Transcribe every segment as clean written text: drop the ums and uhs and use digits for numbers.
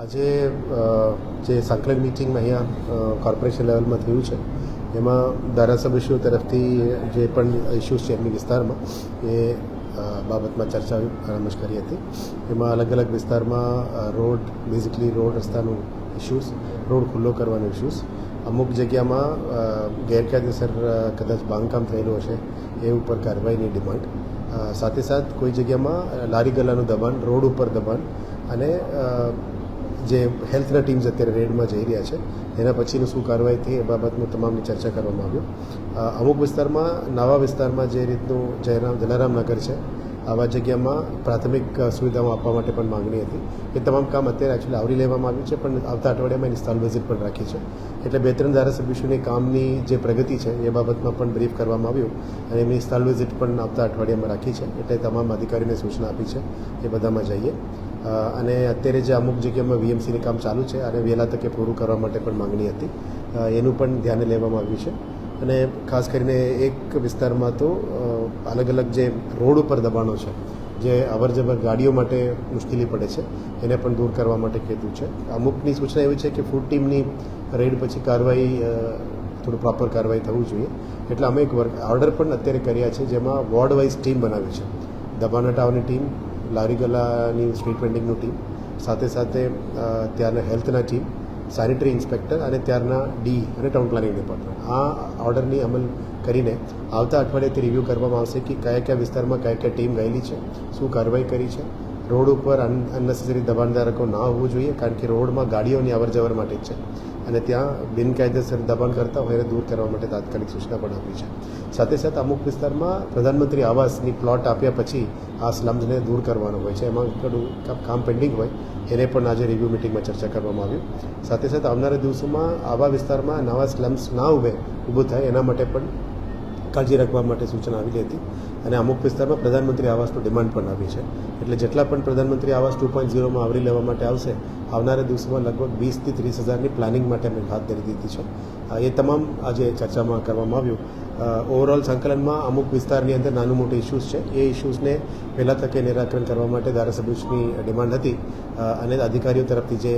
આજે જે સંકલન મિટિંગમાં અહીંયા કોર્પોરેશન લેવલમાં થયું છે એમાં ધારાસભ્યશ્રીઓ તરફથી જે પણ ઇસ્યુઝ છે એમની વિસ્તારમાં એ બાબતમાં ચર્ચા પરામર્શ કરી હતી. એમાં અલગ અલગ વિસ્તારમાં બેઝિકલી રોડ રસ્તાનું ઇસ્યુઝ, રોડ ખુલ્લો કરવાનો ઇસ્યુઝ, અમુક જગ્યામાં ગેરકાયદેસર કદાચ બાંધકામ થયેલું હશે એ ઉપર કાર્યવાહીની ડિમાન્ડ, સાથે સાથ કોઈ જગ્યામાં લારી ગલ્લાનું દબાણ, રોડ ઉપર દબાણ અને જે હેલ્થના ટીમ્સ અત્યારે રેડમાં જઈ રહ્યા છે એના પછીનું શું કાર્યવાહી થઈ એ બાબતનું તમામની ચર્ચા કરવામાં આવ્યું. અમુક વિસ્તારમાં, નવા વિસ્તારમાં જે રીતનું જલારામનગર છે આવા જગ્યામાં પ્રાથમિક સુવિધાઓ આપવા માટે પણ માંગણી હતી. એ તમામ કામ અત્યારે એકચ્યુઅલી આવરી લેવામાં આવ્યું છે, પણ આવતા અઠવાડિયામાં એની સ્થળ વિઝિટ પણ રાખી છે. એટલે 2-3 ધારાસભ્યોની કામની જે પ્રગતિ છે એ બાબતમાં પણ બ્રીફ કરવામાં આવ્યું અને એમની સ્થળ વિઝિટ પણ આવતા અઠવાડિયામાં રાખી છે. એટલે તમામ અધિકારીને સૂચના આપી છે એ બધામાં જઈએ. અને અત્યારે જે અમુક જગ્યામાં વીએમસીની કામ ચાલુ છે અને વહેલા તકે પૂરું કરવા માટે પણ માંગણી હતી, એનું પણ ધ્યાને લેવામાં આવ્યું છે. અને ખાસ કરીને એક વિસ્તારમાં તો અલગ અલગ જે રોડ ઉપર દબાણો છે, જે અવરજવર ગાડીઓ માટે મુશ્કેલી પડે છે, એને પણ દૂર કરવા માટે કીધું છે. અમુકની સૂચના એવી છે કે ફૂડ ટીમની રેડ પછી કાર્યવાહી થોડું પ્રોપર કાર્યવાહી થવું જોઈએ. એટલે અમે એક ઓર્ડર પણ અત્યારે કર્યા છે, જેમાં વોર્ડ વાઇઝ ટીમ બનાવી છે. દબાણ હટાવવાની ટીમ, લારી ગલ્લાની સ્ટ્રીટ વેન્ડિંગનું ટીમ, સાથે સાથે ત્યારના હેલ્થના ટીમ, સેનિટરી ઇન્સ્પેક્ટર અને ત્યારના ડી અને ટાઉન પ્લાનિંગ ડિપાર્ટમેન્ટ. આ ઓર્ડરની અમલ કરીને આવતા અઠવાડિયેથી રિવ્યૂ કરવામાં આવશે કે કયા વિસ્તારમાં કયા ટીમ ગયેલી છે, શું કાર્યવાહી કરી છે. રોડ ઉપર અનનેસેસરી દબાણધારકો ના હોવું જોઈએ, કારણ કે રોડમાં ગાડીઓની અવરજવર માટે જ છે અને ત્યાં બિનકાયદેસર દબાણ કરતા હોય એને દૂર કરવા માટે તાત્કાલિક સૂચના પણ આપી છે. સાથે સાથે અમુક વિસ્તારમાં પ્રધાનમંત્રી આવાસની પ્લોટ આપ્યા પછી આ સ્લમ્સને દૂર કરવાનો હોય છે, એમાં થોડું કામ પેન્ડિંગ હોય એને પણ આજે રિવ્યૂ મિટિંગમાં ચર્ચા કરવામાં આવ્યું. સાથે સાથે આવનારા દિવસોમાં આવા વિસ્તારમાં નવા સ્લમ્સ ના ઊભું થાય એના માટે પણ કાળજી રાખવા માટે સૂચના આવેલી હતી. અને અમુક વિસ્તારમાં પ્રધાનમંત્રી આવાસનું ડિમાન્ડ પણ આવી છે. એટલે જેટલા પણ પ્રધાનમંત્રી આવાસ 2.0માં આવરી લેવા માટે આવશે, આવનારા દિવસોમાં લગભગ 20,000 થી 30,000ની પ્લાનિંગ માટે અમે હાથ ધરી દીધી છે. એ તમામ આજે ચર્ચામાં કરવામાં આવ્યું. ઓવરઓલ સંકલનમાં અમુક વિસ્તારની અંદર નાનું મોટું ઇસ્યુઝ છે, એ ઇસ્યુઝને પહેલાં તકે નિરાકરણ કરવા માટે ધારાસભ્યોની ડિમાન્ડ હતી અને અધિકારીઓ તરફથી જે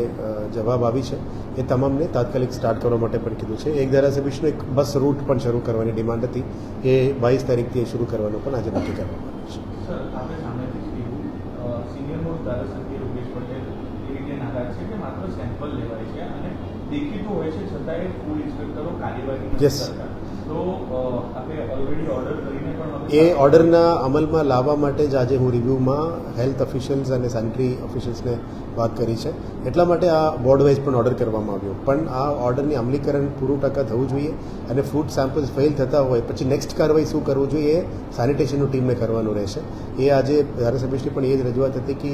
જવાબ આવી છે એ તમામને તાત્કાલિક સ્ટાર્ટ કરવા માટે પણ કીધું છે. એક ધારાસભ્યનું એક બસ રૂટ પણ શરૂ કરવાની ડિમાન્ડ હતી, એ 22 તારીખથી શરૂ કરવાનું પણ આજે નક્કી કરવામાં આવ્યું છે. યસ, એ ઓર્ડરના અમલમાં લાવવા માટે જ આજે હું રિવ્યૂમાં હેલ્થ ઓફિશિયલ્સ અને સેનિટરી ઓફિશિયલ્સને વાત કરી છે. એટલા માટે આ બોર્ડ વાઇઝ પણ ઓર્ડર કરવામાં આવ્યો. પણ આ ઓર્ડરની અમલીકરણ પૂરું ટકા થવું જોઈએ અને ફૂડ સેમ્પલ્સ ફેલ થતા હોય પછી નેક્સ્ટ કાર્યવાહી શું કરવું જોઈએ એ સેનિટેશનનું ટીમને કરવાનું રહેશે. એ આજે ધારાસભ્યશ્રી પણ એ જ રજૂઆત હતી કે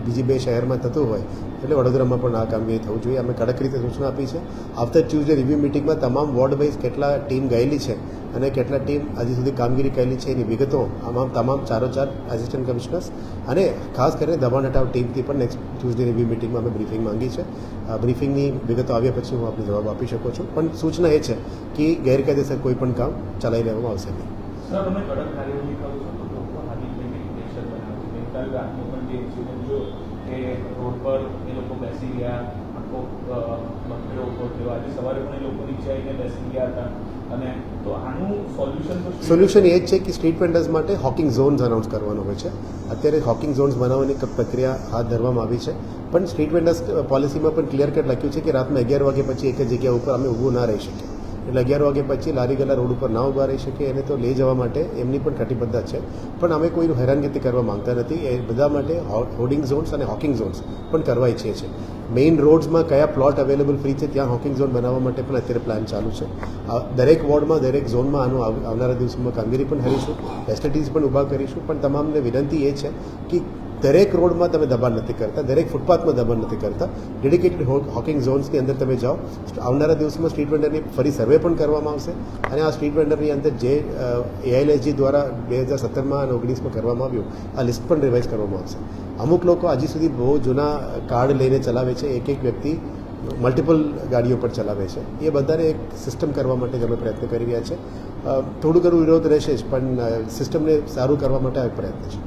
બીજી 2 શહેરમાં થતું હોય એટલે વડોદરામાં પણ આ કામગીરી થવું જોઈએ. અમે કડક રીતે સૂચના આપી છે. આવતા ટ્યુઝડે રિવ્યૂ મિટિંગમાં તમામ વોર્ડ વાઇઝ કેટલા ટીમ ગયેલી છે અને કેટલા ટીમ હજી સુધી કામગીરી કરેલી છે એની વિગતો તમામ 4 આસિસ્ટન્ટ કમિશનર્સ અને ખાસ કરીને દબાણ હટાવ ટીમથી પણ નેક્સ્ટ ટ્યુઝડે રિવ્યૂ મિટિંગમાં અમે બ્રીફિંગ માંગી છે. બ્રીફિંગની વિગતો આવ્યા પછી હું આપને જવાબ આપી શકું છું, પણ સૂચના એ છે કે ગેરકાયદેસર કોઈ પણ કામ ચલાવી લેવામાં આવશે નહીં. રોડ પર એ લોકો બેસી ગયા, આખો બકરો ઉભો થયો. આજે સવારે પણ એ લોકો નીચે આવીને બેસી ગયા હતા. અને તો આનું સોલ્યુશન એ જ છે કે સ્ટ્રીટ વેન્ડર્સ માટે હોકિંગ ઝોન્સ અનાઉન્સ કરવાનો હોય છે. અત્યારે હોકિંગ ઝોન્સ બનાવવાની પ્રક્રિયા હાથ ધરવામાં આવી છે, પણ સ્ટ્રીટ વેન્ડર્સ પોલિસીમાં પણ ક્લિયર કટ લખ્યું છે કે રાતના 11 વાગ્યા પછી એક જગ્યા ઉપર અમે ઊભું ના રહી શકીએ. એટલે 11 વાગ્યા પછી લારી ગલ્લા રોડ ઉપર ના ઊભા રહી શકે, એને તો લઈ જવા માટે એમની પણ કટિબદ્ધતા છે. પણ અમે કોઈનું હેરાનગતિ કરવા માંગતા નથી. એ બધા માટે હોર્ડિંગ ઝોન્સ અને હોકિંગ ઝોન્સ પણ કરવા ઈચ્છીએ છીએ. મેઇન રોડ્સમાં કયા પ્લોટ અવેલેબલ ફ્રી છે ત્યાં હોકિંગ ઝોન બનાવવા માટે પણ અત્યારે પ્લાન ચાલુ છે. દરેક વોર્ડમાં, દરેક ઝોનમાં આનું આવનારા દિવસોમાં કામગીરી પણ કરીશું, ફેસિલિટીઝ પણ ઊભા કરીશું. પણ તમામને વિનંતી એ છે કે દરેક રોડમાં તમે દબાણ નથી કરતા, દરેક ફૂટપાથમાં દબાણ નથી કરતા. ડેડિકેટેડ હોકિંગ ઝોન્સની અંદર તમે જાઓ. આવનારા દિવસોમાં સ્ટ્રીટ વેન્ડરની ફરી સર્વે પણ કરવામાં આવશે અને આ સ્ટ્રીટ વેન્ડરની અંદર જે AILSG દ્વારા 2017માં અને 19માં કરવામાં આવ્યું આ લિસ્ટ પણ રિવાઇઝ કરવામાં આવશે. અમુક લોકો હજી સુધી બહુ જૂના કાર્ડ લઈને ચલાવે છે, એક વ્યક્તિ મલ્ટિપલ ગાડીઓ પર ચલાવે છે. એ બધાને એક સિસ્ટમ કરવા માટે જ અમે પ્રયત્ન કરી રહ્યા છે. થોડું ઘણું વિરોધ રહેશે જ, પણ સિસ્ટમને સારું કરવા માટે આ પ્રયત્ન છે.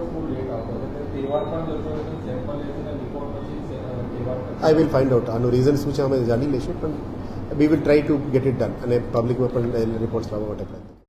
બહુ લેટ આવતો હતો એટલે તહેવાર પણ જતો હતો સેમ્પલ લેસીને રિપોર્ટ પછી તહેવાર આઈ વિલ ફાઇન્ડ આઉટ આનું રીઝન શું છે અમે જાણી લઈશું પણ we will try to get it done અને પબ્લિકમાં પણ રિપોર્ટ્સ લાવવા માટે પ્રયત્ન